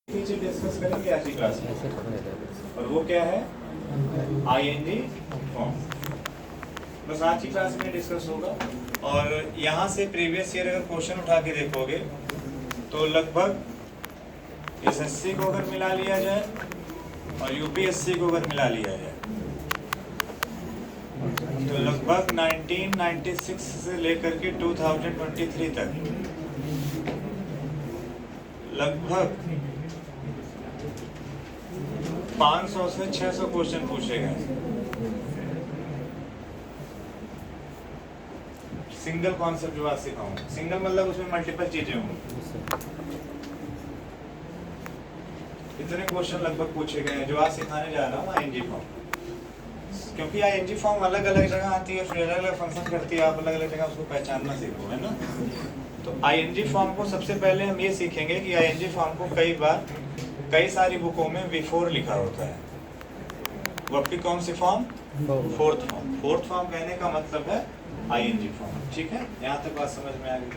नीचे डिस्कस करेंगे आज की क्लास में, और वो क्या है आईएनजी फॉर्म। बस आज की क्लास में डिस्कस होगा। और यहाँ से प्रीवियस ईयर अगर क्वेश्चन उठा के देखोगे तो लगभग एसएससी को अगर मिला लिया जाए और यूपीएससी को अगर मिला लिया जाए तो लगभग 1996 से लेकर के 2023 तक लगभग 500 से 600 क्वेश्चन पूछे गए सिंगल कॉन्सेप्ट जो आज सिखाऊंगा। सिंगल मतलब उसमें मल्टीपल चीजें होंगी। इतने क्वेश्चन लगभग पूछे गए हैं जो आज सिखाने जा रहा हूँ आईएनजी फॉर्म। क्योंकि आईएनजी फॉर्म अलग अलग जगह आती है, फिर अलग अलग फंक्शन करती है, आप अलग अलग जगह उसको पहचानना सीखो, है ना। तो आईएनजी फॉर्म को सबसे पहले हम ये सीखेंगे कि आईएनजी फॉर्म को कई बार कई सारी बुकों में बिफोर लिखा होता है। वर्ब की कौन सी form? Fourth form. Fourth form कहने का मतलब है आईएनजी फॉर्म। ठीक है, यहाँ तक बात समझ में आ गई।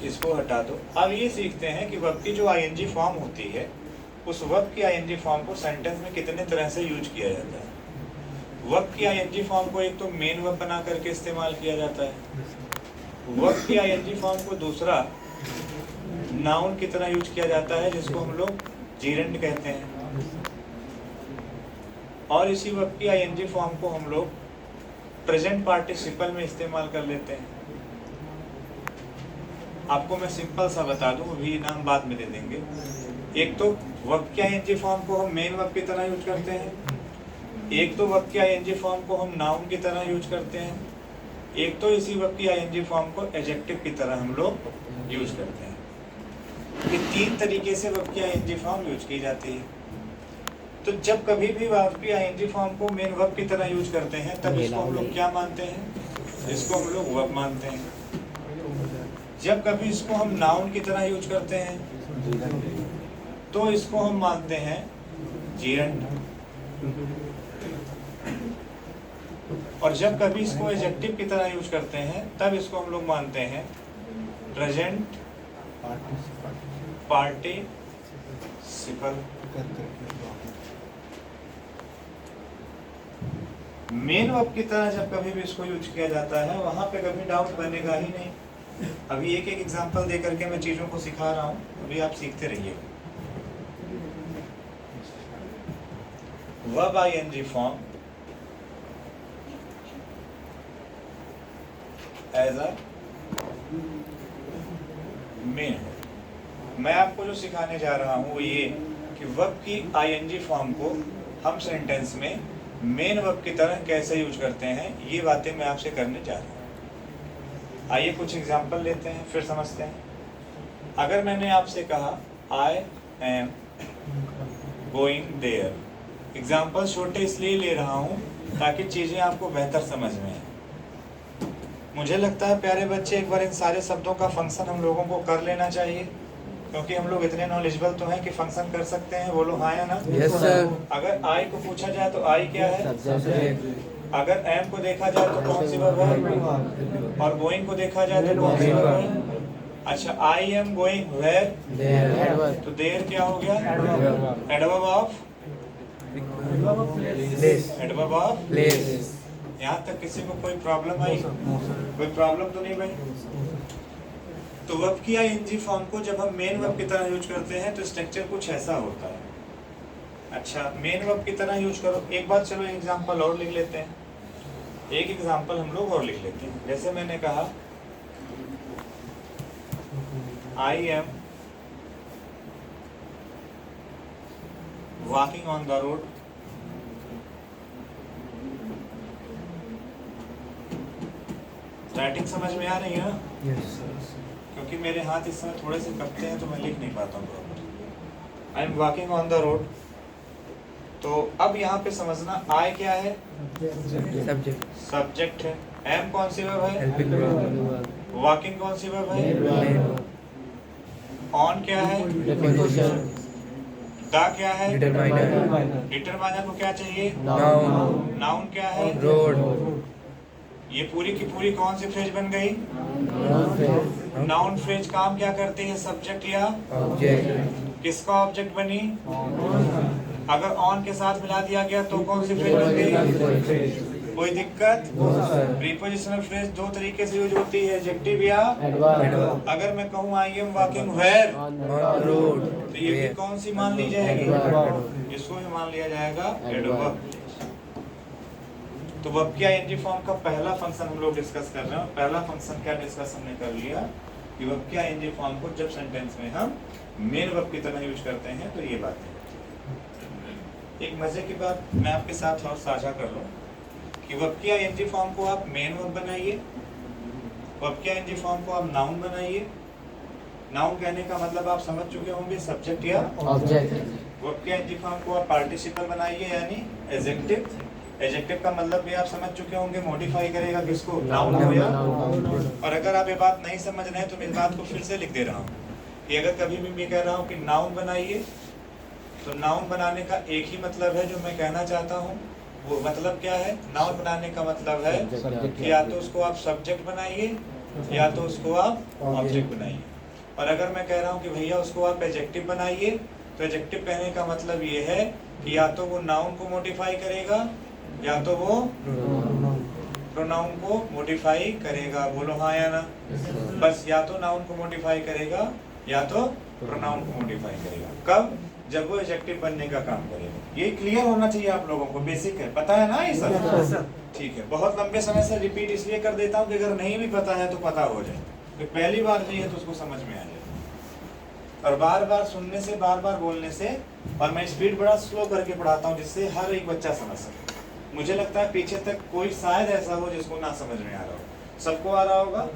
इसको हटा दो। अब ये सीखते हैं कि वर्ब की जो आईएनजी फॉर्म होती है उस वर्ब की आईएनजी फॉर्म को सेंटेंस में कितने तरह से यूज किया जाता है। वर्ब की आईएनजी फॉर्म को एक तो मेन वर्ब बना करके इस्तेमाल किया जाता है। वर्ब की आईएनजी फॉर्म को दूसरा नाउन की तरह यूज किया जाता है जिसको हम लोग जीरेंड कहते हैं। और इसी वर्ब की आईएनजी फॉर्म को हम लोग प्रेजेंट पार्टिसिपल में इस्तेमाल कर लेते हैं। आपको मैं सिंपल सा बता दूं, अभी नाम बाद में दे देंगे। एक तो वर्ब की आईएनजी फॉर्म को हम मेन वर्ब की तरह यूज करते हैं, एक तो वर्ब की आईएनजी फॉर्म को हम नाउन की तरह यूज करते हैं, एक तो इसी वर्ब की आईएनजी फॉर्म को एडजेक्टिव की तरह हम लोग यूज करते हैं। ये तीन तरीके से वर्ब की आईएनजी फॉर्म यूज की जाती है। तो जब कभी भी वर्ब की आईएनजी फॉर्म को मेन वर्ब की तरह यूज करते हैं तब इसको हम लोग क्या मानते हैं? इसको हम लोग वर्ब मानते हैं। जब कभी इसको हम नाउन की तरह यूज करते हैं तो इसको हम मानते हैं जीरेंड। और जब कभी इसको एडजेक्टिव की तरह यूज करते हैं तब इसको हम लोग मानते हैं प्रेजेंट पार्टिसिपल। मेन वर्ब की तरह जब कभी भी इसको यूज किया जाता है वहां पे कभी डाउट बनेगा ही नहीं। अभी एक एक एग्जांपल दे करके मैं चीजों को सिखा रहा हूं, अभी आप सीखते रहिए। Verb ING form as a main. मैं आपको जो सिखाने जा रहा हूं वो ये कि वर्ब की आईएनजी फॉर्म को हम सेंटेंस में मेन वर्ब की तरह कैसे यूज करते हैं, ये बातें मैं आपसे करने जा रहा हूं। आइए कुछ एग्जांपल लेते हैं फिर समझते हैं। अगर मैंने आपसे कहा I am going there, example छोटे इसलिए ले रहा हूँ ताकि चीज़ें आपको बेहतर समझ में आए। मुझे लगता है प्यारे बच्चे एक बार इन सारे शब्दों का फंक्शन हम लोगों को कर लेना चाहिए, क्योंकि हम लोग इतने नॉलेजेबल तो हैं कि फंक्शन कर सकते हैं। बोलो हाँ या ना? Yes sir. अगर आई को पूछा जाए तो आई क्या है? अगर एम को देखा जाए तो कौन सी वर्ब है? और गोइंग को देखा जाए तो कौन सी वर्ब है? अच्छा, आई एम गोइंग वेयर, तो देयर क्या हो गया? Adverb of adverb of place. यहाँ तक किसी को कोई प्रॉब्लम आई? कोई प्रॉब्लम तो नहीं भाई? तो वर्ब की आईएनजी फॉर्म को जब हम मेन वर्ब की तरह यूज करते हैं तो स्ट्रक्चर कुछ ऐसा होता है। अच्छा, मेन वर्ब की तरह यूज करो। एक बार चलो एग्जांपल और लिख लेते हैं। एक एग्जांपल हम लोग और लिख लेते हैं। जैसे मैंने कहा I am walking on the road, writing समझ में आ रही है ना? यस। क्योंकि मेरे हाथ इस समय थोड़े से कपते हैं तो मैं लिख नहीं पाता हूँ proper. I am walking on the road. तो अब यहाँ पे समझना आई क्या है? सब्जेक्ट है। एम कौन सी वर्ब है? वॉकिंग कौन सी वर्ब है? ऑन क्या है? द क्या है? डिटरमाइनर को क्या चाहिए? नाउन क्या है? रोड। ये पूरी की पूरी कौन सी फ्रेज बन गई? नाउन फ्रेज काम क्या करते हैं? सब्जेक्ट या ऑब्जेक्ट। किसका ऑब्जेक्ट बनी? अगर ऑन के साथ मिला दिया गया तो कौन सी फ्रेज बन गई? कोई दिक्कत? प्रीपोजिशनल फ्रेज दो तरीके से यूज होती है, एडजेक्टिव या एडवर्ब। अगर मैं कहूँ I am walking where, on road, तो ये भी कौन सी मान ली जाएगी? इसको भी मान लिया जाएगा एडवर्ब। तो वर्ब की आईएनजी फॉर्म का पहला फंक्शन हम लोग डिस्कस कर रहे हैं। पहला फंक्शन क्या डिस्कस हमने कर लिया कि वर्ब की आईएनजी फॉर्म को जब सेंटेंस में हम मेन वर्ब की तरह यूज करते हैं तो ये बात है। एक मजे की बात मैं आपके साथ और साझा कर लूं कि वर्ब की आईएनजी फॉर्म को आप मेन वर्ब बनाइए, वर्ब की आईएनजी फॉर्म को आप नाउन बनाइए। नाउन कहने का मतलब आप समझ चुके होंगे, सब्जेक्ट या ऑब्जेक्ट। वर्ब की आईएनजी फॉर्म को आप पार्टिसिपल बनाइए यानी एडजेक्टिव। एडजेक्टिव का मतलब भी आप समझ चुके होंगे, मॉडिफाई करेगा किसको? नाउन को या। और अगर आप ये बात नहीं समझ रहे हैं तो मैं इस बात को फिर से लिख दे रहा हूँ कि अगर कभी भी मैं कह रहा हूँ कि नाउन बनाइए तो नाउन बनाने का एक ही मतलब है जो मैं कहना चाहता हूँ। वो मतलब क्या है? नाउन बनाने का मतलब है कि या तो उसको आप सब्जेक्ट बनाइए या तो उसको आप ऑब्जेक्ट बनाइए। और अगर मैं कह रहा हूँ कि भैया उसको आप एडजेक्टिव बनाइए तो एडजेक्टिव कहने का मतलब ये है कि या तो वो नाउन को मॉडिफाई करेगा या तो वो प्रोनाउन को मॉडिफाई करेगा। बोलो हाँ या ना? बस या तो नाउन को मॉडिफाई करेगा या तो प्रोनाउन को मॉडिफाई करेगा। कब? जब वो एडजेक्टिव बनने का काम करेगा। ये क्लियर होना चाहिए आप लोगों को, बेसिक है, पता है ना ये सब? ठीक है। बहुत लंबे समय से रिपीट इसलिए कर देता हूँ कि अगर नहीं भी पता है तो पता हो जाए, तो पहली बार नहीं है तो उसको समझ में आ जाए। और बार बार सुनने से, बार बार बोलने से, और मैं स्पीड बड़ा स्लो करके पढ़ाता हूँ जिससे हर एक बच्चा समझ सके। मुझे लगता है पीछे तक कोई शायद ऐसा हो जिसको ना समझ में आ रहा हो। सबको आ रहा होगा?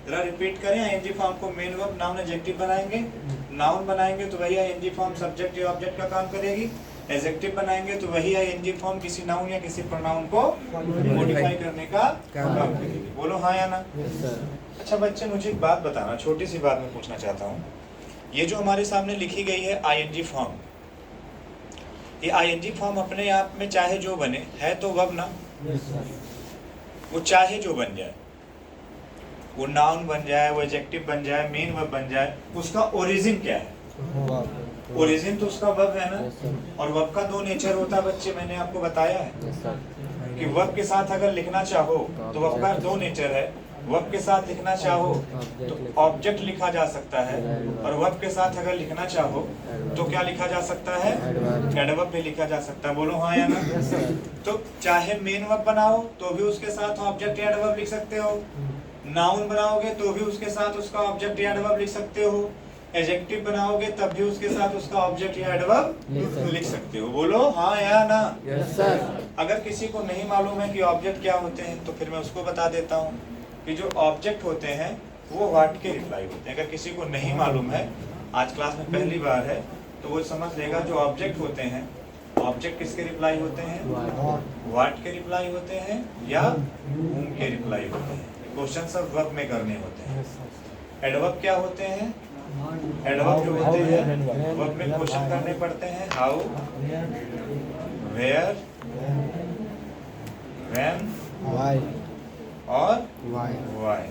जरा रिपीट करें। आईएनजी फॉर्म को मेन वर्ब नाउन एडजेक्टिव बनाएंगे। नाउन बनाएंगे तो वही आईएनजी फॉर्म सब्जेक्ट या ऑब्जेक्ट का काम करेगी। एडजेक्टिव बनाएंगे तो वही आईएनजी फॉर्म किसी नाउन या किसी प्रोनाउन को मॉडिफाई करने का काम करेगी। बोलो हाँ या ना? अच्छा बच्चे, मुझे एक बात बताना, छोटी सी बात मैं पूछना चाहता हूँ। ये जो हमारे सामने लिखी गई है आईएनजी फॉर्म, ये आईएनजी फॉर्म अपने आप में चाहे जो बने, है तो वर्ब ना? वो चाहे जो बन जाए, वो नाउन बन जाए, वो एडजेक्टिव बन जाए, मेन वर्ब बन जाए, उसका ओरिजिन क्या है? ओरिजिन तो उसका वर्ब है ना। और वर्ब का दो नेचर होता है बच्चे, मैंने आपको बताया है कि वर्ब के साथ अगर लिखना चाहो तो वर्ब का दो नेचर है। वर्ब के साथ लिखना चाहो तो ऑब्जेक्ट लिखा जा सकता है, और वर्ब के साथ अगर लिखना चाहो तो क्या लिखा जा सकता है? एडवर्ब भी लिखा जा सकता है। बोलो हाँ या ना? तो चाहे मेन वर्ब बनाओ तो भी उसके साथ ऑब्जेक्ट या एडवर्ब लिख सकते हो, नाउन बनाओगे तो भी उसके साथ उसका ऑब्जेक्ट या एडवर्ब लिख सकते हो, एडजेक्टिव बनाओगे तब भी उसके साथ उसका ऑब्जेक्ट या एडवर्ब लिख सकते हो। बोलो हाँ या ना? Yes sir. अगर किसी को नहीं मालूम है कि ऑब्जेक्ट क्या होते हैं तो फिर मैं उसको बता देता हूँ कि जो ऑब्जेक्ट होते हैं वो व्हाट के रिप्लाई होते हैं। अगर किसी को नहीं मालूम है, आज क्लास में पहली बार है, तो वो समझ लेगा जो ऑब्जेक्ट होते हैं, ऑब्जेक्ट किसके रिप्लाई होते हैं? व्हाट के रिप्लाई होते हैं या whom के रिप्लाई होते हैं। क्वेश्चन सब वर्ब में करने होते हैं। एडवर्ब क्या होते हैं? एडवर्ब जो होते हैं वर्ब में क्वेश्चन करने पड़ते हैं। हाउ, वेयर, व्हेन और व्हाई,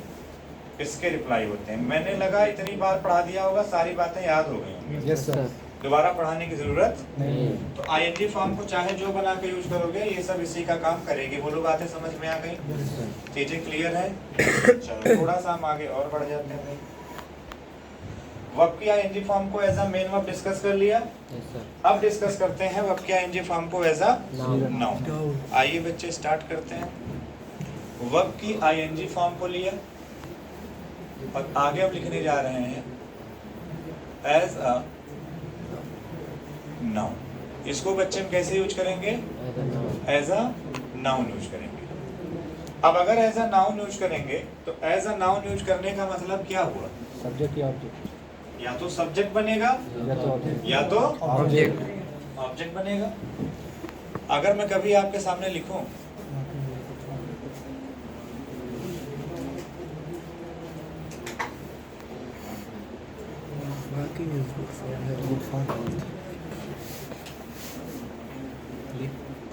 इसके रिप्लाई होते हैं। मैंने लगा इतनी बार पढ़ा दिया होगा, सारी बातें याद हो गई होंगी। Yes sir. दोबारा पढ़ाने की जरूरत नहीं। तो आईएनजी फॉर्म को चाहे जो बना के यूज करोगे, ये सब इसी का काम करेगी। बोलो बातें समझ में आ गई? चीजें क्लियर है? चलो थोड़ा सा हम आगे और बढ़ जाते हैं। वर्ब की आईएनजी फॉर्म को as a main verb discuss कर लिया। अब डिस्कस करते हैं वर्ब की आईएनजी फॉर्म को एज अ नाउन। आइए बच्चे स्टार्ट करते हैं। वर्ब की आईएनजी फॉर्म को लिया और आगे अब लिखने जा रहे हैं एज अ नाउन। इसको बच्चे हम कैसे यूज करेंगे? एज अ नाउन यूज करेंगे। अब अगर एज अ नाउन यूज करेंगे तो एज अ नाउन यूज करने का मतलब क्या हुआ? सब्जेक्ट या ऑब्जेक्ट, या तो सब्जेक्ट बनेगा या तो ऑब्जेक्ट बनेगा। अगर मैं कभी आपके सामने लिखूं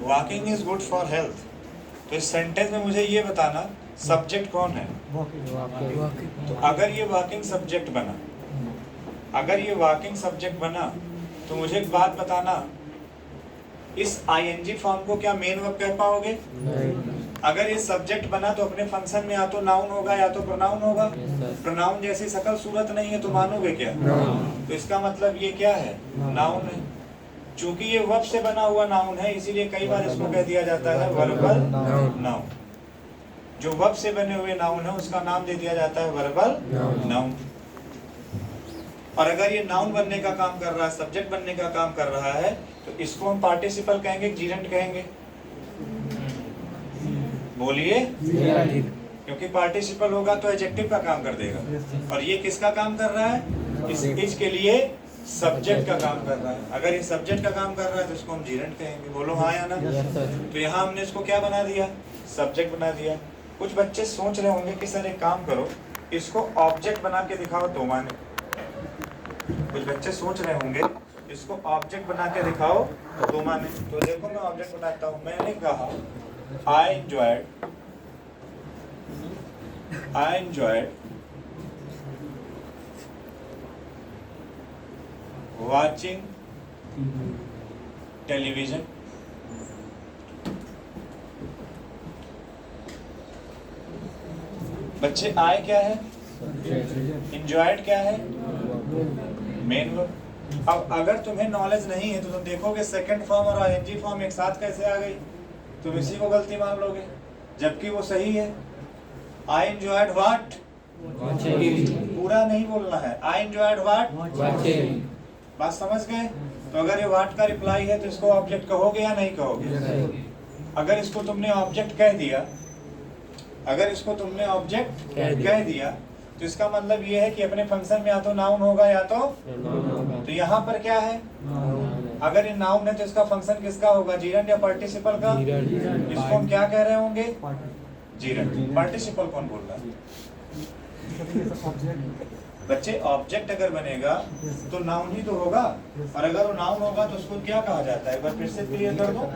walking is good for health, तो इस सेंटेंस में मुझे ये बताना सब्जेक्ट कौन है? तो अगर ये वर्किंग सब्जेक्ट बना, अगर ये वर्किंग सब्जेक्ट बना तो मुझे एक बात बताना, इस आईएनजी फॉर्म को क्या मेन वर्ब कह पाओगे? अगर ये सब्जेक्ट बना तो अपने फंक्शन में या तो नाउन होगा या तो प्रोनाउन होगा। प्रोनाउन जैसी शकल सूरत नहीं है तो मानोगे क्या? तो इसका मतलब ये क्या है? नाउन है। चूंकि ये वर्ब से बना हुआ नाउन है इसीलिए कई बार इसको कह दिया जाता है वर्बल नाउन। जो वर्ब से बने हुए नाउन है उसका नाम दे दिया जाता है वर्बल नाउन। और अगर ये नाउन बनने का काम कर रहा है, सब्जेक्ट बनने का काम कर रहा है, तो इसको हम पार्टिसिपल कहेंगे, जीरेंट कहेंगे? बोलिए। क्योंकि पार्टिसिपल होगा तो एडजेक्टिव का काम कर देगा, और ये किसका काम कर रहा है? इस के लिए सब्जेक्ट का काम कर रहा है। अगर ये सब्जेक्ट का काम कर रहा है तो इसको हम जीरेंट कहेंगे। बोलो हाँ या ना? तो यहाँ हमने इसको क्या बना दिया? सब्जेक्ट बना दिया। कुछ बच्चे सोच रहे होंगे कि सर एक काम करो, इसको ऑब्जेक्ट बना के दिखाओ तो माने। कुछ बच्चे सोच रहे होंगे इसको ऑब्जेक्ट बना के दिखाओ तो माने। तो देखो मैं ऑब्जेक्ट बनाता हूँ। मैंने कहा I enjoyed watching television. बच्चे आए क्या है? enjoyed क्या है? Main verb. अब अगर तुम्हें नॉलेज नहीं है तो तुम देखोगे सेकंड फॉर्म और आईएनजी फॉर्म एक साथ कैसे आ गई, तुम इसी को गलती मान लोगे, जबकि वो सही है। I enjoyed what? पूरा नहीं बोलना है। I enjoyed what? बात समझ गए? तो अगर ये व्हाट का रिप्लाई है तो इसको ऑब्जेक्ट कहोगे या नहीं कहोगे? अगर इसको तुमने ऑब्जेक्ट कह दिया, अगर इसको तुमने ऑब्जेक्ट कह दिया तो इसका मतलब ये है कि अपने फंक्शन में या तो नाउन होगा या तो यहाँ पर क्या है? अगर ये नाउन है तो इसका फंक्शन किसका होगा? जीरेंट या पार्टिसिपल का? इसको हम क्या कह रहे होंगे? जीरेंट। पार्टिसिपल कौन बोल रहा है? बच्चे ऑब्जेक्ट अगर बनेगा तो नाउन ही तो होगा, और अगर वो नाउन होगा तो उसको क्या कहा जाता है? एक बार फिर से क्लियर कर दो।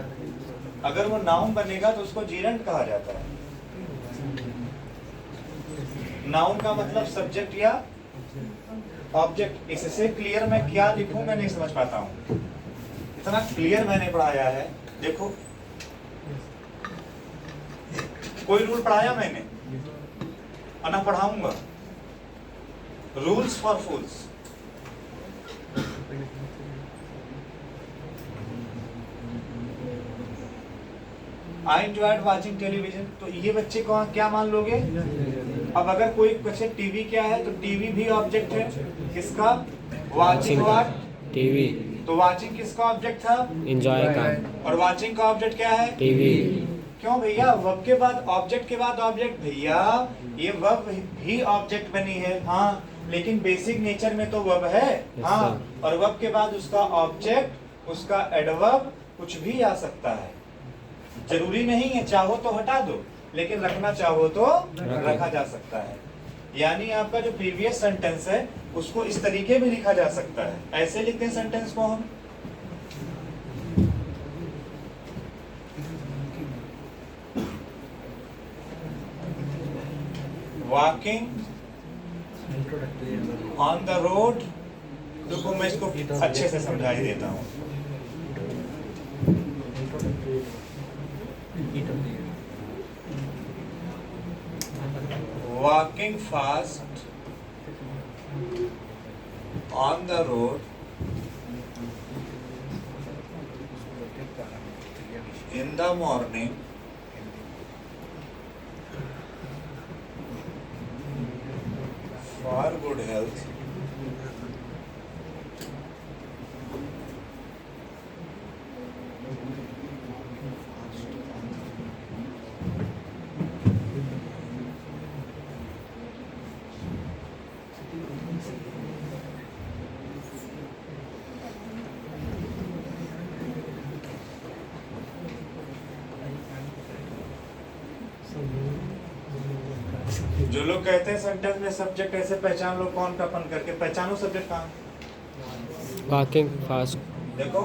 अगर वो नाउन बनेगा तो उसको जीरेंट कहा जाता है। नाउन का मतलब सब्जेक्ट या ऑब्जेक्ट। इससे क्लियर मैं क्या लिखूं मैं नहीं समझ पाता हूं, इतना क्लियर मैंने पढ़ाया है। देखो कोई रूल पढ़ाया मैंने और ना पढ़ाऊंगा। Rules for fools. I enjoyed watching television, तो ये बच्चे को क्या मान लोगे? अब अगर कोई पूछे टीवी क्या है तो टीवी भी ऑब्जेक्ट है। किसका? Watching what? टीवी। तो वाचिंग किसका ऑब्जेक्ट था? एंजॉय का। और वाचिंग का ऑब्जेक्ट क्या है? टीवी। क्यों भैया? वर्ब के बाद ऑब्जेक्ट के बाद ऑब्जेक्ट। भैया ये वर्ब भी ऑब्जेक्ट बनी है, हाँ, लेकिन बेसिक नेचर में तो वर्ब है, हाँ, और वर्ब के बाद उसका ऑब्जेक्ट, उसका एडवर्ब कुछ भी आ सकता है। जरूरी नहीं है, चाहो तो हटा दो, लेकिन रखना चाहो तो रखा जा सकता है। यानी आपका जो प्रीवियस सेंटेंस है उसको इस तरीके में लिखा जा सकता है। ऐसे लिखते हैं सेंटेंस को हम, वॉकिंग ऑन द रोड। रुको मैं इसको अच्छे से समझाई देता हूँ। Walking fast on the road in the morning for good health. जो लोग कहते हैं सेंटेंस में सब्जेक्ट ऐसे पहचान लो कौन का अपन करके, पहचानो सब्जेक्ट कहाँ? Walking fast. देखो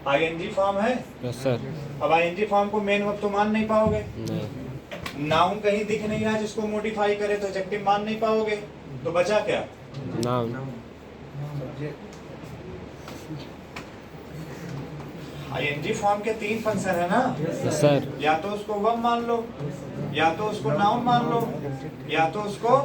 आईएनजी फॉर्म है। Yes sir. अब आईएनजी फॉर्म को मेन वर्ब तो मान नहीं पाओगे, नहीं। नाउन कहीं दिख नहीं रहा जिसको मॉडिफाई करे तो एडजेक्टिव मान नहीं पाओगे, तो बचा क्या? Noun. आईएनजी फॉर्म के 3 फंक्शन है ना? Yes, sir. या तो उसको वर्ब मान लो, या तो उसको नाउन मान लो, या तो उसको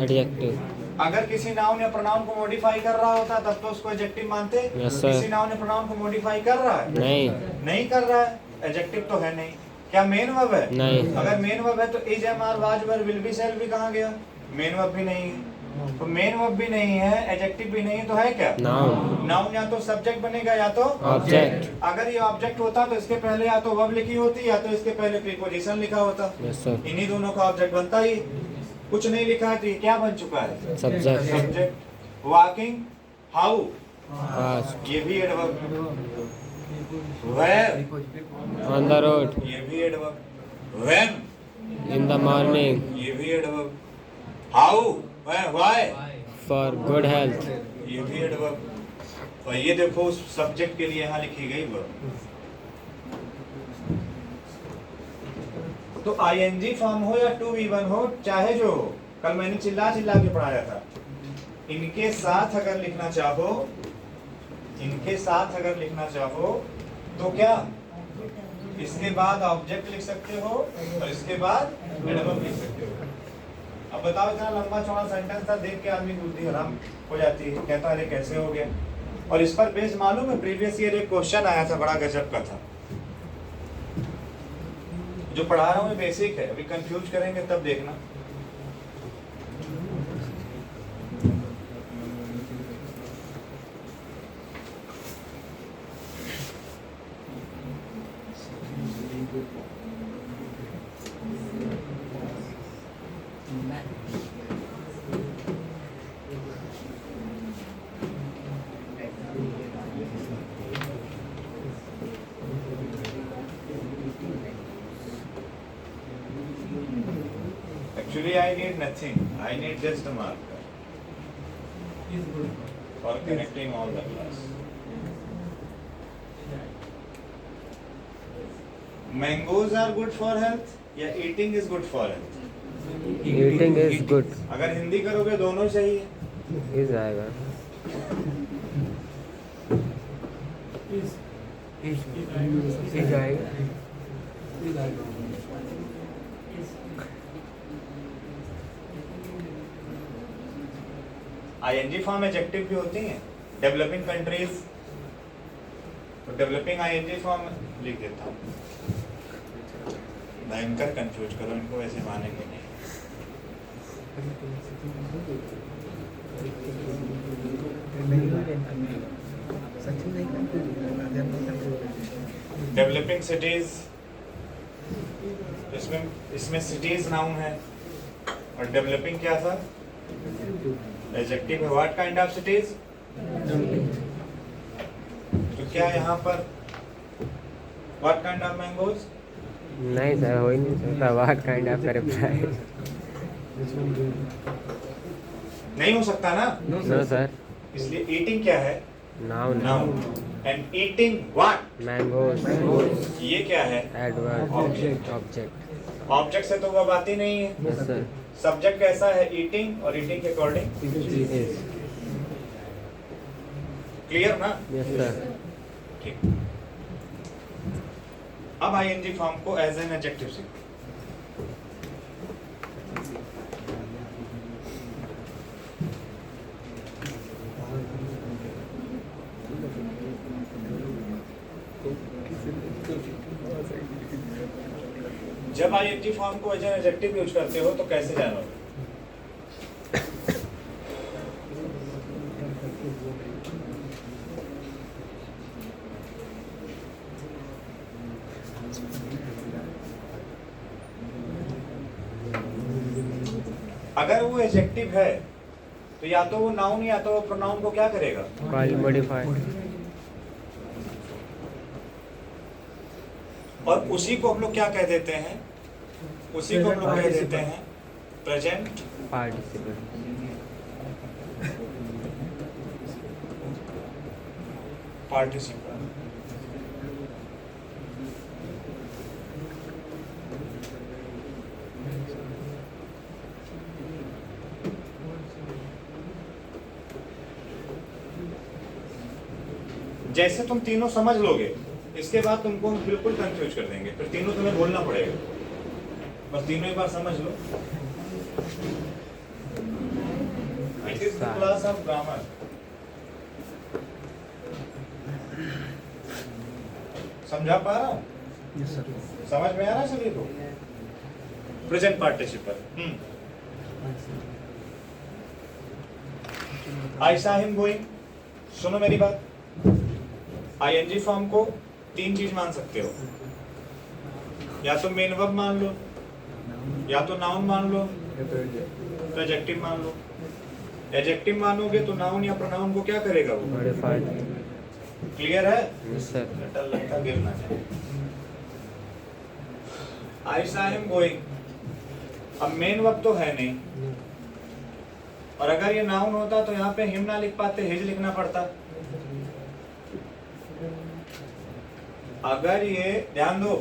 Adjective. अगर किसी नाउन या प्रोनाउन को मॉडिफाई कर रहा होता तब तो उसको एडजेक्टिव मानते। Yes, sir. किसी नाउन या प्रोनाउन को मॉडिफाई कर रहा है? नहीं. नहीं कर रहा है, एडजेक्टिव तो है नहीं। क्या मेन वर्ब है? नहीं. अगर मेन वर्ब है तो is, am, are, was, were, will be, shall be कहाँ गया? मेन वर्ब भी नहीं है। तो मेन वर्ब भी नहीं है, एडजेक्टिव भी नहीं है, तो है क्या? Noun. नाउन या तो सब्जेक्ट बनेगा या तो Object. अगर ये ऑब्जेक्ट होता तो इसके पहले या तो वर्ब लिखी होती या तो इसके पहले प्रीपोजिशन लिखा होता। Yes, sir. इन्हीं दोनों का ऑब्जेक्ट बनता ही, कुछ नहीं लिखा है तो ये क्या बन चुका है? Subject. Subject. Walking, how, Fast. ये भी adverb. Where, On the road. ये भी adverb. When, In the morning. ये भी adverb. How, why, For good health. ये भी एडवर्ब। और ये देखो उस सब्जेक्ट के लिए यहाँ लिखी गई वर्ब। तो आईएनजी फॉर्म हो या टू वी वन हो, चाहे जो हो, कल मैंने चिल्ला चिल्ला के पढ़ाया था, इनके साथ अगर लिखना चाहो, इनके साथ अगर लिखना चाहो तो क्या इसके बाद ऑब्जेक्ट लिख सकते हो और इसके बाद एडवर्ब लिख सकते हो। अब बताओ, इतना लंबा चौड़ा सेंटेंस था, देख के आदमी की बुद्धि हराम हो जाती है, कहता है कैसे हो गया। और इस पर बेस मालूम है, प्रीवियस ईयर एक क्वेश्चन आया था, बड़ा गजब का था। जो पढ़ा रहा हूँ ये बेसिक है, अभी कंफ्यूज करेंगे तब देखना। Actually, I need nothing. I need just a marker for connecting all the class. Mangoes are good for health या eating is good for health? Eating is good. अगर हिंदी करोगे दोनों सही है। Is आएगा. इज आएगा। आईएनजी फॉर्म एडजेक्टिव भी होती हैं। डेवलपिंग कंट्रीज, तो डेवलपिंग आईएनजी फॉर्म लिख देता हूँ। भयंकर कंफ्यूज करो इनको, वैसे मानेंगे नहीं। डेवलपिंग सिटीज, इसमें सिटीज नाउन है और डेवलपिंग क्या था? एडजेक्टिव है। What kind of cities? तो क्या यहाँ पर व्हाट काइंड ऑफ मैंगोज? नहीं सर, हो ही नहीं सकता. What kind of reply? नहीं हो सकता ना, No sir. इसलिए ईटिंग क्या है? Noun. Noun. And eating what? Mangoes. ये क्या है? Adverb. Object. Object. ऑब्जेक्ट से तो वो बात ही नहीं है। Yes sir. सब्जेक्ट कैसा है? ईटिंग, और ईटिंग के अकॉर्डिंग Is. क्लियर ना? Yes sir. ठीक। अब आईएनजी फॉर्म को एज एन एडजेक्टिव सीखो। जब आईएनजी फॉर्म को एज एन एडजेक्टिव यूज करते हो तो कैसे जानोगे? अगर वो एडजेक्टिव है तो या तो वो नाउन या तो वो प्रोनाउन को क्या करेगा? Call modified. और उसी को हम लोग क्या कह देते हैं? उसी को हम लोग कह देते हैं प्रेजेंट Participle. पार्टिसिपल। जैसे तुम तीनों समझ लोगे, इसके बाद तुमको हम बिल्कुल कंफ्यूज कर देंगे, फिर तीनों तुम्हें बोलना पड़ेगा। बस तीनों एक बार समझ लो। It is the class of grammar. समझा पा रहा हूँ? समझ में आ रहा है सभी को? Present participle. आई सा हिम गोइंग, सुनो मेरी बात। आईएनजी फॉर्म को तीन चीज मान सकते हो, या तो मेन वर्ब मान लो, या तो नाउन मान लो, तो एडजेक्टिव मान लो। एडजेक्टिव मानोगे तो नाउन या प्रोनाउन को क्या करेगा वो? मॉडिफाइड। क्लियर है? Yes sir. डर लगता गिरना है। आई सा हिम गोइंग, अब मेन वर्ब तो है नहीं, और अगर ये नाउन होता तो यहाँ पे हिम ना लिख पाते, हिज लिखना पड़ता। अगर ये, ध्यान दो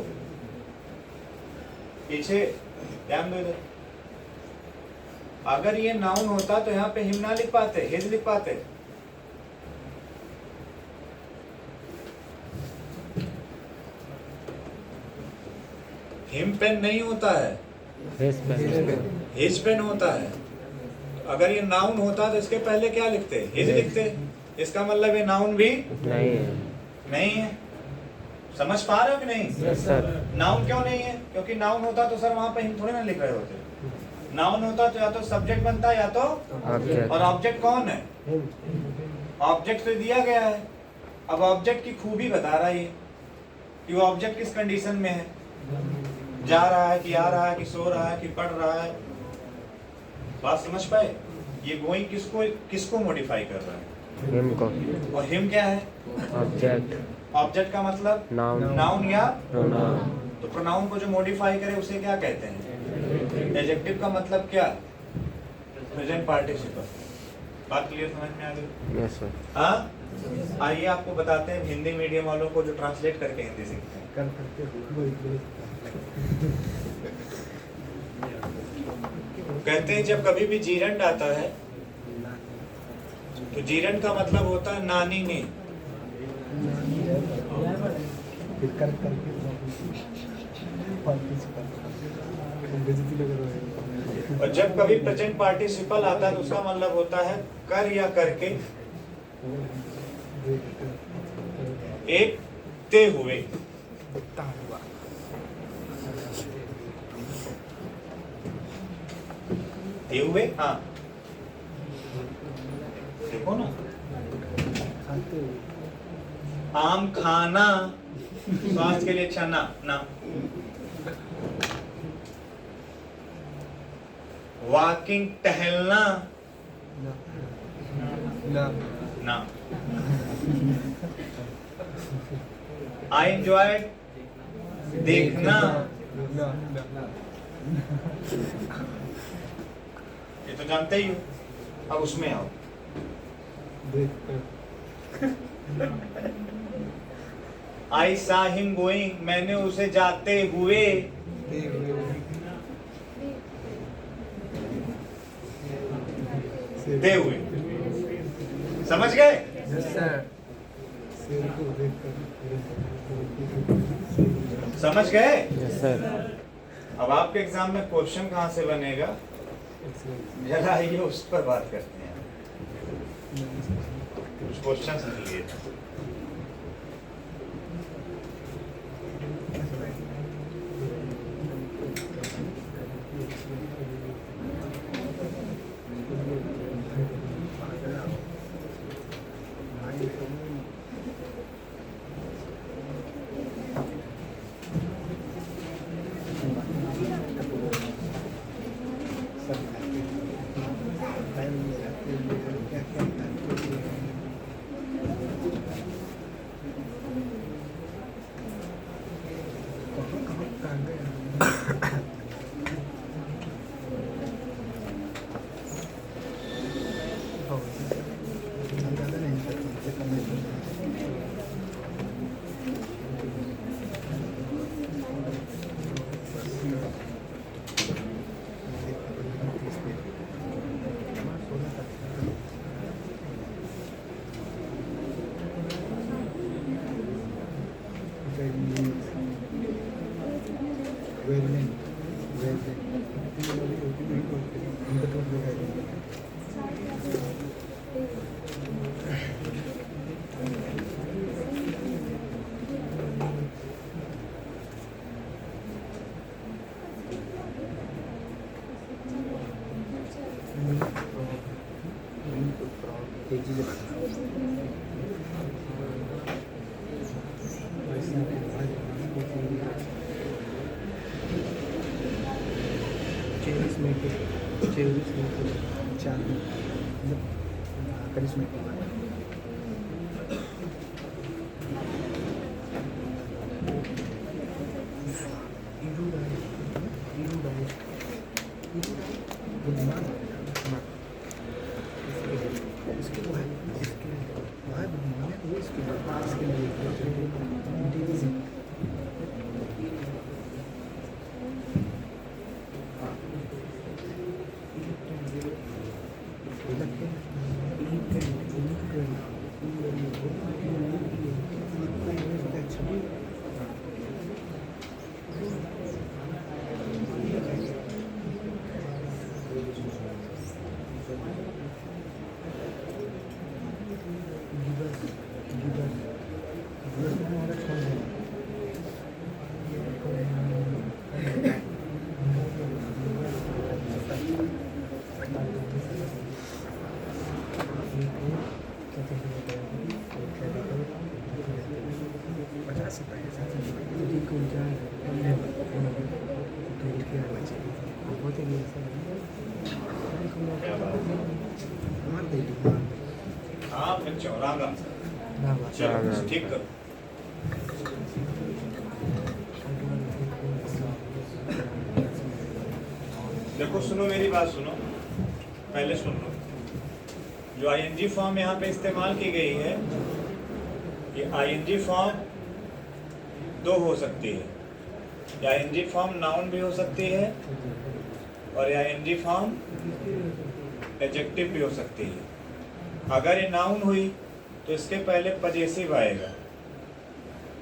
पीछे, ध्यान दो इधर, अगर ये नाउन होता तो यहाँ पे हिम ना लिख पाते, हिज लिख पाते। हिम पेन नहीं होता है, हिज पेन होता है। अगर ये नाउन होता तो इसके पहले क्या लिखते? हिज लिखते। इसका मतलब ये नाउन भी नहीं है। नहीं है। समझ पा रहे हो कि नहीं? Yes sir. नाउन क्यों नहीं है? क्योंकि नाउन होता तो सर वहां पे हिम थोड़े ना लिख रहे होते। नाउन होता तो या तो सब्जेक्ट बनता या तो ऑब्जेक्ट। और ऑब्जेक्ट कौन है? ऑब्जेक्ट तो दिया गया है। अब ऑब्जेक्ट की खूबी बता रहा है ये कि वो ऑब्जेक्ट किस कंडीशन में है, जा रहा है कि आ रहा है कि सो रहा है कि पढ़ रहा है। बात समझ पाए? ये गोइंग किसको मॉडिफाई कर रहा है? हिम को। और हिम क्या है? ऑब्जेक्ट। ऑब्जेक्ट का मतलब नाउन। नाउन या प्रोनाउन। तो प्रोनाउन को जो मॉडिफाई करे उसे क्या कहते हैं? एडजेक्टिव का मतलब क्या? Present participle. बात क्लियर समझ में आ गई? Yes sir. हाँ, आइए आपको बताते हैं हिंदी मीडियम वालों को जो ट्रांसलेट करके हिंदी सीखते हैं। कहते हैं जब कभी भी जीरंड आता है तो जीरंड का मतलब होता है नानी ने। और जब कभी प्रेजेंट पार्टिसिपल आता है तो उसका मतलब होता है कर या करके, एक ते हुए। ते हुए, हाँ देखो ना, आम खाना स्वास्थ्य के लिए अच्छा ना ना। वॉकिंग टहलना ना। आई एंजॉय देखना, ये तो जानते ही हो। अब उसमें आओ, आई सा हिम गोइंग, मैंने उसे जाते हुए। दे हुए। समझ गए? समझ गए? Yes sir. अब आपके एग्जाम में क्वेश्चन कहाँ से बनेगा, जरा आइए उस पर बात करते हैं। कुछ क्वेश्चन लिए एक चीज़ चौबीस मिनट 4 करिश्मा हाँ बच्चों राम राम राम चलो राम। ठीक करो। देखो सुनो मेरी बात सुनो, पहले सुन लो। जो आईएनजी फॉर्म यहाँ पे इस्तेमाल की गई है, ये आईएनजी फॉर्म दो हो सकती है। ये आईएनजी फॉर्म नाउन भी हो सकती है और ये आईएनजी फॉर्म एडजेक्टिव भी हो सकती है। अगर ये नाउन हुई तो इसके पहले पजेसिव आएगा।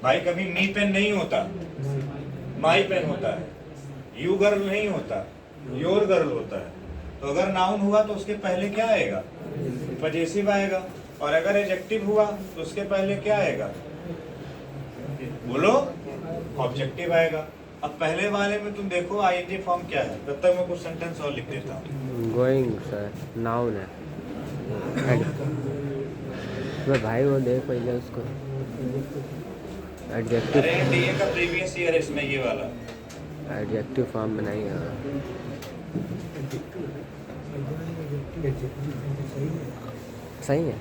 भाई कभी मी पेन नहीं होता, माई पेन होता है। यू गर्ल नहीं होता, योर गर्ल होता है। तो अगर नाउन हुआ तो उसके पहले क्या आएगा? पजेसिव आएगा। और अगर एडजेक्टिव हुआ तो उसके पहले क्या आएगा? बोलो, ऑब्जेक्टिव आएगा। अब पहले वाले में तुम देखो आईएनजी फॉर्म क्या है। तब तक मैं कुछ सेंटेंस और लिख देता हूँ। गोइंग सर नाउन है। मैं भाई वो देख पहले उसको एडजेक्टिव अरे डीए का प्रीवियस ईयर है इसमें ये वाला। एडजेक्टिव फॉर्म बनाई है। सही है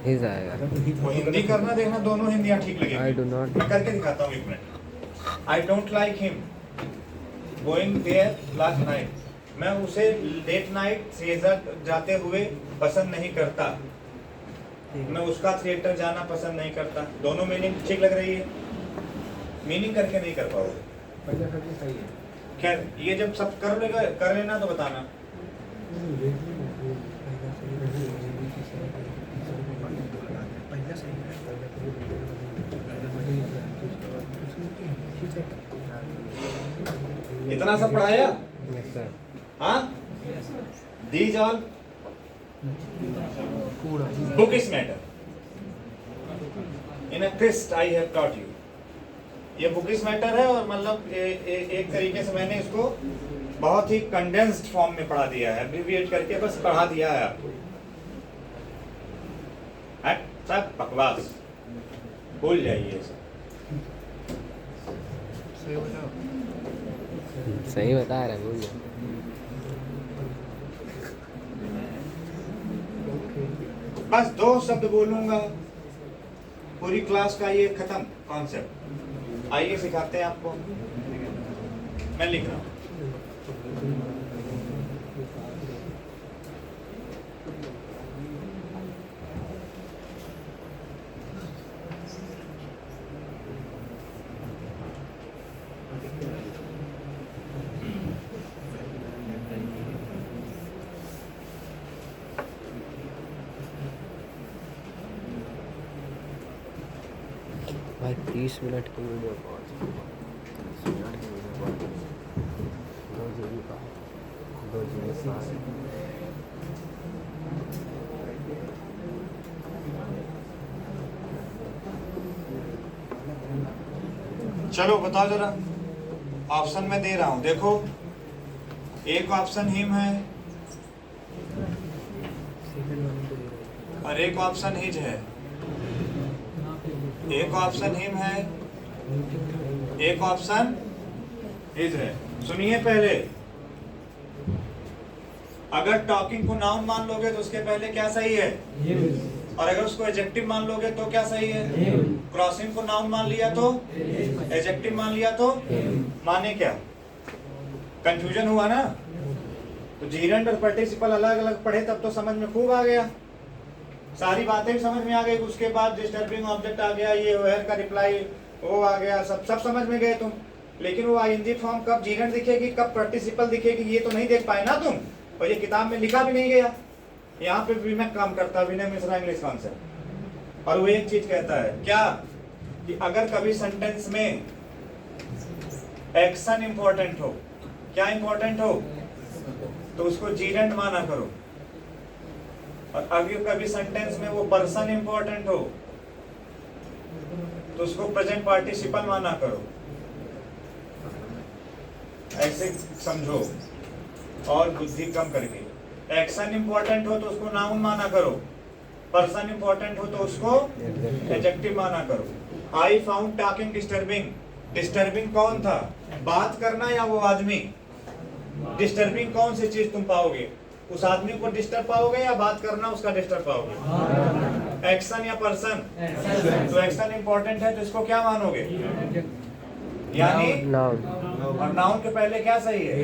ही जाएगा। वो हिंदी करना देखना, दोनों हिंदियाँ ठीक I लगेंगी। do not- मैं करके दिखाता हूँ एक minute. I don't like him going there last night. मैं उसे लेट नाइट थिएटर जाते हुए पसंद नहीं करता। मैं उसका थिएटर जाना पसंद नहीं करता। दोनों मीनिंग ठीक लग रही है। मीनिंग करके नहीं कर पाओगे। खैर ये जब सब कर लेना तो बताना। इतना सब पढ़ाया? Yes sir. हाँ, these all book is matter. In a twist I have taught you. ये बुक इस मैटर है और मतलब एक तरीके से मैंने इसको बहुत ही कंडेंस्ड फॉर्म में पढ़ा दिया है, एब्रिविएट करके बस पढ़ा दिया है आपको। सब बकवास, भूल जाइए सब। सही बता रहा है। बस 2 शब्द बोलूंगा, पूरी क्लास का ये खत्म कॉन्सेप्ट। आइए सिखाते हैं आपको। मैं लिख रहा हूँ। भाई 30 मिनट की वीडियो कॉल, 30 मिनट की वीडियो कॉल, 2 GB का, 2 GB का। चलो बताओ जरा, ऑप्शन में दे रहा हूं, देखो एक ऑप्शन हिम है सेकंड वाले को दे रहा और एक ऑप्शन हिज है। एक ऑप्शन हिम है, एक ऑप्शन हिज है। सुनिए पहले, अगर टॉकिंग को नाउन मान लोगे तो उसके पहले क्या सही है, और अगर उसको एडजेक्टिव मान लोगे तो क्या सही है। क्रॉसिंग को नाउन मान लिया तो, एडजेक्टिव मान लिया तो, माने क्या, कंफ्यूजन हुआ ना। तो जीरेंड और पार्टिसिपल अलग अलग पढ़े तब तो समझ में खूब आ गया, सारी बातें भी समझ में आ गई। उसके बाद डिस्टर्बिंग ऑब्जेक्ट आ गया, ये वेयर का रिप्लाई वो आ गया, सब समझ में गए तुम। लेकिन वो आईएनजी फॉर्म कब जीरेंड दिखेगी, कब पार्टिसिपल दिखेगी, ये तो नहीं देख पाए ना तुम, और ये किताब में लिखा भी नहीं गया। यहाँ पे भी मैं काम करता, विनय मिश्रा इंग्लिश कॉन्सेप्ट, और वो एक चीज कहता है क्या, कि अगर कभी सेंटेंस में एक्शन इंपॉर्टेंट हो, क्या इंपॉर्टेंट हो, तो उसको जीरेंड माना करो। और अगर कभी सेंटेंस में वो पर्सन इंपॉर्टेंट हो तो उसको प्रेजेंट पार्टिसिपल माना करो। ऐसे समझो और बुद्धि कम करके। एक्शन इंपॉर्टेंट हो तो उसको नाउन माना करो, पर्सन इंपॉर्टेंट हो तो उसको एडजेक्टिव माना करो। I found talking disturbing, disturbing कौन था, बात करना या वो आदमी। डिस्टर्बिंग कौन सी चीज तुम पाओगे, उस आदमी को डिस्टर्ब पाओगे या बात करना उसका डिस्टर्ब पाओगे। एक्शन या पर्सन, तो एक्शन इंपॉर्टेंट है तो इसको क्या मानोगे, यानी नाउन। और नाउन के पहले क्या सही है।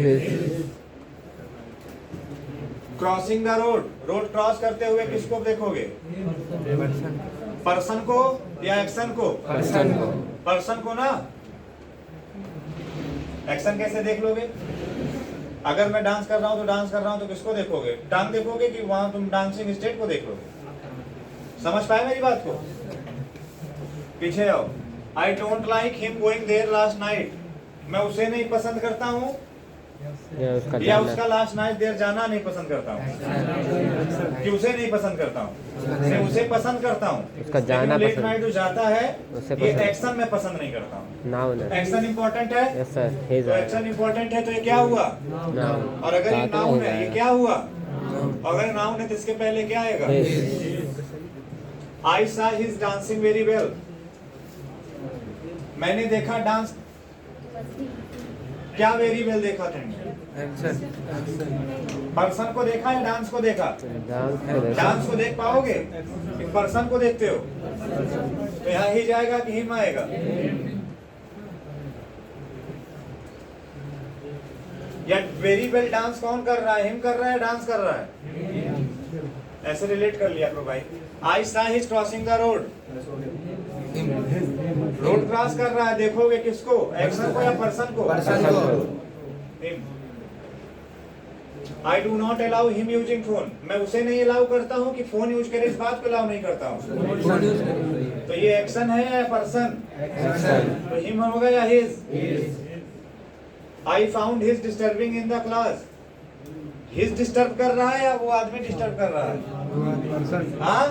Crossing the road, road cross करते हुए किसको देखोगे, पर्सन को या एक्शन को, पर्सन को। पर्सन को ना। एक्शन कैसे देख लोगे, अगर मैं डांस कर रहा हूं तो डांस कर रहा हूं तो किसको देखोगे, टांग देखोगे कि वहां तुम डांसिंग स्टेट को देखोगे। समझ पाए मेरी बात को, पीछे आओ। I don't like him going there last night, मैं उसे नहीं पसंद करता हूँ या उसका लास्ट नाइट देर जाना नहीं पसंद करता हूँ, कि उसे नहीं पसंद करता हूँ, मैं उसे पसंद करता हूँ, उसका जाना लेट पसंद, नाइट जो जाता है उसे ये पसंद। एक्शन में पसंद नहीं करता हूँ। नाउन है। एक्शन इंपॉर्टेंट है, यस सर, हिज तो एक्शन इंपॉर्टेंट है तो ये क्या हुआ, नाउन। और अगर ये बात नाउन नहीं है ये है। क्या हुआ, अगर नाउन है तो इसके पहले क्या आएगा। आई saw his dancing very well, मैंने देखा डांस, क्या वेरी वेल देखा तुमने, पर्सन को देखा या डांस को देखा। डांस को देख पाओगे, पर्सन को देखते हो, तो यहाँ ही जाएगा कि हिम आएगा। या वेरी वेल डांस कौन कर रहा है, हिम कर रहा है, डांस कर रहा है, ऐसे रिलेट कर लिया करो भाई। I saw his crossing the road, road cross कर रहा है, देखोगे किसको, एक्शन को या पर्सन को, I do not allow him using phone, मैं उसे नहीं अलाउ करता हूँ कि फोन यूज करे, इस बात को अलाउ नहीं करता हूँ। तो ये एक्शन है या पर्सन, तो हिम होगा या his. I found his disturbing in the class, his disturb कर रहा है या वो आदमी डिस्टर्ब कर रहा है, हाँ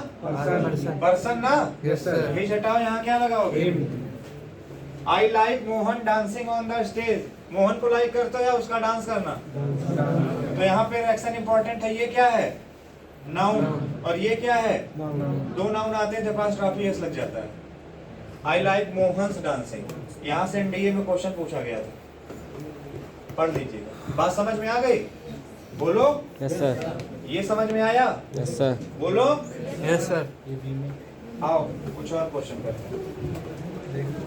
पर्सन ना। हिज हटाओ, यहाँ क्या लगाओगे। I like Mohan dancing on the stage, Mohan को लाइक करते हो या उसका डांस करना, तो यहाँ पे एक्शन इंपॉर्टेंट है, ये क्या है नाउन, और ये क्या है, दो नाउन आते थे पास ट्रॉफी एस लग जाता है। आई लाइक मोहन्स डांसिंग, यहाँ से एनडीए में क्वेश्चन पूछा गया था, पढ़ लीजिएगा। बात समझ में आ गई, बोलो यस सर, ये समझ में आया, यस सर, बोलो यस सर। आओ कुछ और क्वेश्चन करते हैं।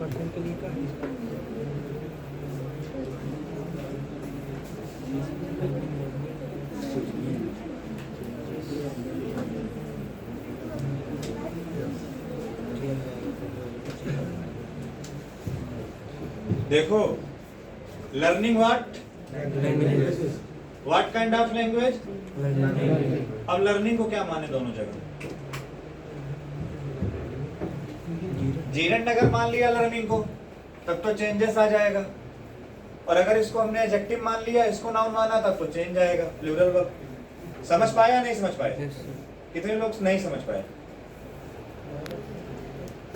पर्सन के लिए क्या देखो, learning what kind of language. अब लर्निंग को क्या माने दोनों जगह? जीरन अगर मान लिया लर्निंग को, तब तो चेंजेस आ जाएगा। और अगर इसको हमने एडजेक्टिव मान लिया, इसको नाउन माना, तब तो चेंज आएगा, प्लूरल वर्ब। समझ पाए या नहीं समझ पाए? कितने लोग नहीं समझ पाए?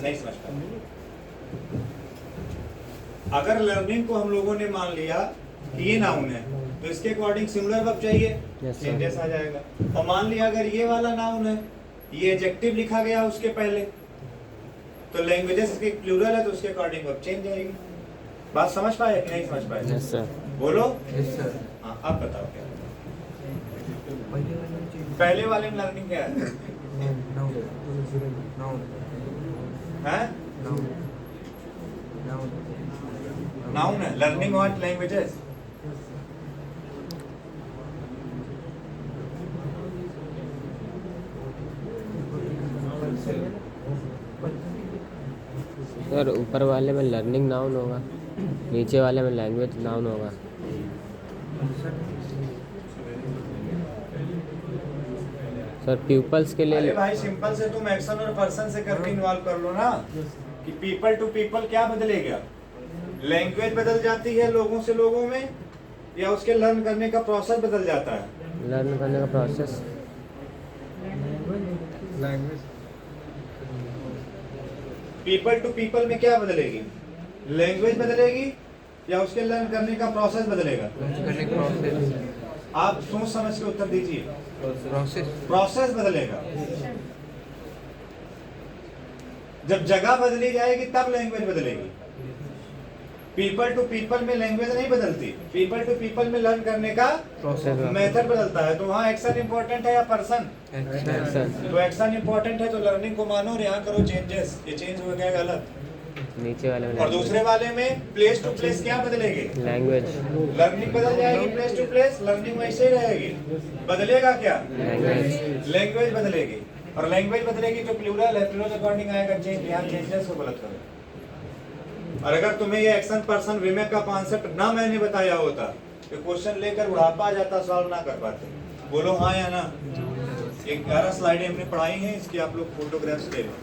नहीं समझ पाए। अगर लर्निंग को हम लोगों ने मान लिया कि ये नाउन है, तो इसके अकॉर्डिंग सिंगुलर वर्ब चाहिए, चेंजेस आ जाएगा। और मान लिया अगर ये वाला नाउन है, ये एडजेक्टिव लिखा गया उसके पहले, तो लैंग्वेजेस इसके प्लूरल है, तो उसके अकॉर्डिंग वर्ब चेंज आएगी। बात समझ पाए कि नहीं समझ पाए? Yes sir. बोलो। Yes sir. हाँ, आप बताओ क्या पहले वाले में लर्निंग क्या है? हैं? नाउन है। Learning what languages? सर ऊपर वाले में लर्निंग नाउन होगा, नीचे वाले में लैंग्वेज नाउन होगा। सर पीपल्स के लिए अरे भाई सिंपल से तुम एक्शन और पर्सन से करके इन्वॉल्व कर लो ना, कि पीपल टू पीपल क्या बदलेगा? लैंग्वेज बदल जाती है लोगों से लोगों में, या उसके लर्न करने का प्रोसेस बदल जाता है? लर्न करने का प्रोसेस। पीपल टू पीपल में क्या बदलेगी? लैंग्वेज बदलेगी या उसके लर्न करने का प्रोसेस बदलेगा? आप सोच समझ के उत्तर दीजिए। प्रोसेस बदलेगा। जब जगह बदली जाएगी तब लैंग्वेज बदलेगी। पीपल टू पीपल में लैंग्वेज नहीं बदलती, पीपल टू पीपल में लर्न करने का मेथड बदलता है। तो वहाँ एक्शन इंपॉर्टेंट है या पर्सन? तो एक्शन इंपॉर्टेंट है, तो लर्निंग को मानो और यहाँ करो चेंजेस। ये चेंज हो गया गलत। नीचे वाले में और दूसरे वाले में प्लेस टू प्लेस क्या बदलेगी? लैंग्वेज। लर्निंग बदल जाएगी, प्लेस टू प्लेस, लर्निंग वैसे ही रहेगी। बदलेगा क्या? लैंग्वेज। लैंग्वेज बदलेगी। और लैंग्वेज बदलेगी तो प्लूरल है, प्लूरल अकॉर्डिंग आएगा चेंज। यहाँ चेंजेस को गलत करो। और अगर तुम्हें ये एक्शन पर्सन विमेक का कॉन्सेप्ट ना मैंने बताया होता, तो क्वेश्चन लेकर बुढ़ापा आ जाता, सॉल्व ना कर पाते। बोलो हाँ या ना। 11 स्लाइडें हमने पढ़ाई हैं, इसकी आप लोग फोटोग्राफ्स ले लो।